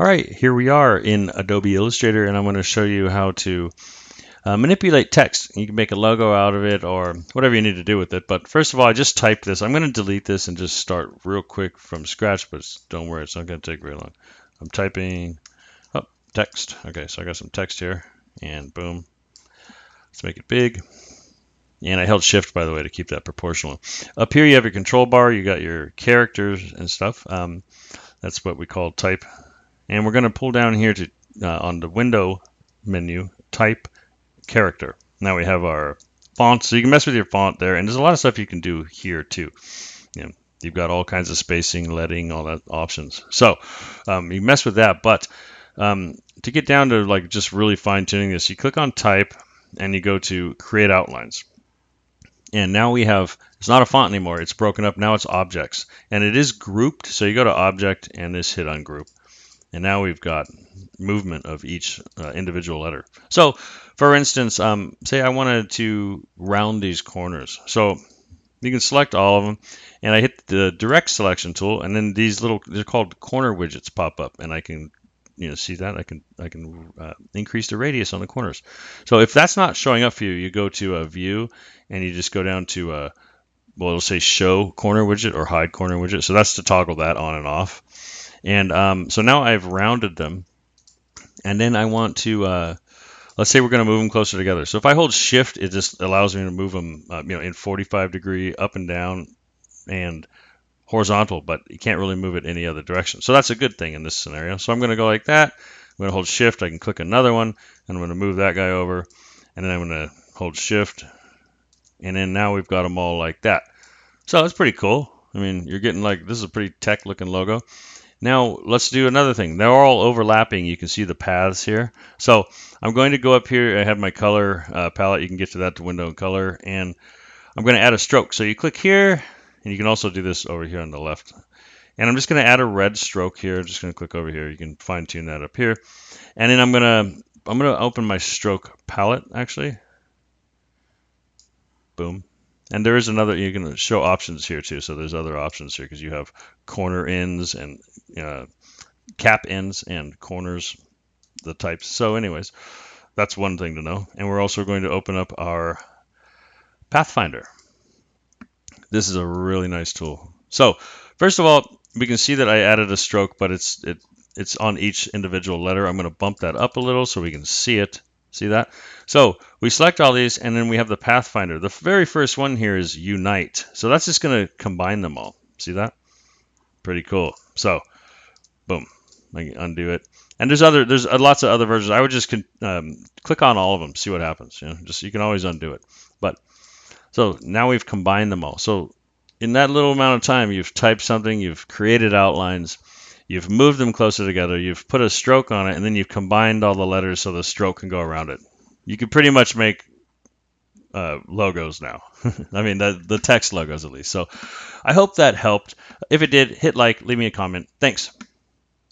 All right, here we are in Adobe Illustrator, and I'm going to show you how to manipulate text. You can make a logo out of it or whatever you need to do with it. But first of all, I just typed this. I'm going to delete this and just start real quick from scratch, but don't worry, it's not going to take very long. I'm typing text. Okay, so I got some text here, and boom. Let's make it big. And I held shift, by the way, to keep that proportional. Up here, you have your control bar. You got your characters and stuff. That's what we call type. And we're going to pull down here to on the window menu, type character. Now we have our font, so you can mess with your font there. And there's a lot of stuff you can do here too. You've got all kinds of spacing, leading, all that options. So you mess with that. But to get down to like just really fine tuning this, you click on type and you go to create outlines. And now we have, it's not a font anymore. It's broken up. Now it's objects. And it is grouped. So you go to object and this hit ungroup. And now we've got movement of each individual letter. So, for instance, say I wanted to round these corners. So you can select all of them, and I hit the direct selection tool, and then these little, they're called corner widgets, pop up, and I can, see that I can increase the radius on the corners. So if that's not showing up for you, you go to a view, and you just go down to well, it'll say show corner widget or hide corner widget. So that's to toggle that on and off. And so now I've rounded them, and then I want to, let's say we're going to move them closer together. So if I hold shift, it just allows me to move them, in 45-degree up and down and horizontal, but you can't really move it any other direction. So that's a good thing in this scenario. So I'm going to go like that. I'm going to hold shift. I can click another one, and I'm going to move that guy over, and then I'm going to hold shift, and then now we've got them all like that. So it's pretty cool. I mean, you're getting like, this is a pretty tech-looking logo. Now let's do another thing. They're all overlapping. You can see the paths here. So I'm going to go up here. I have my color palette. You can get to that to window and color. And I'm going to add a stroke. So you click here, and you can also do this over here on the left. And I'm just going to add a red stroke here. I'm just going to click over here. You can fine tune that up here. And then I'm going to open my stroke palette actually. Boom. And there is another, you can show options here too. So there's other options here because you have corner ends and cap ends and corners, the types. So anyways, that's one thing to know. And we're also going to open up our Pathfinder. This is a really nice tool. So first of all, we can see that I added a stroke, but it's on each individual letter. I'm going to bump that up a little so we can see it. See that? So we select all these, and then we have the Pathfinder. The very first one here is Unite. So that's just going to combine them all. See that? Pretty cool. So, boom. I can undo it. And there's lots of other versions. I would just click on all of them, see what happens. You can always undo it. But so now we've combined them all. So in that little amount of time, you've typed something, you've created outlines, you've moved them closer together, you've put a stroke on it, and then you've combined all the letters so the stroke can go around it. You can pretty much make logos now. I mean, the text logos at least. So I hope that helped. If it did, hit like, leave me a comment. Thanks.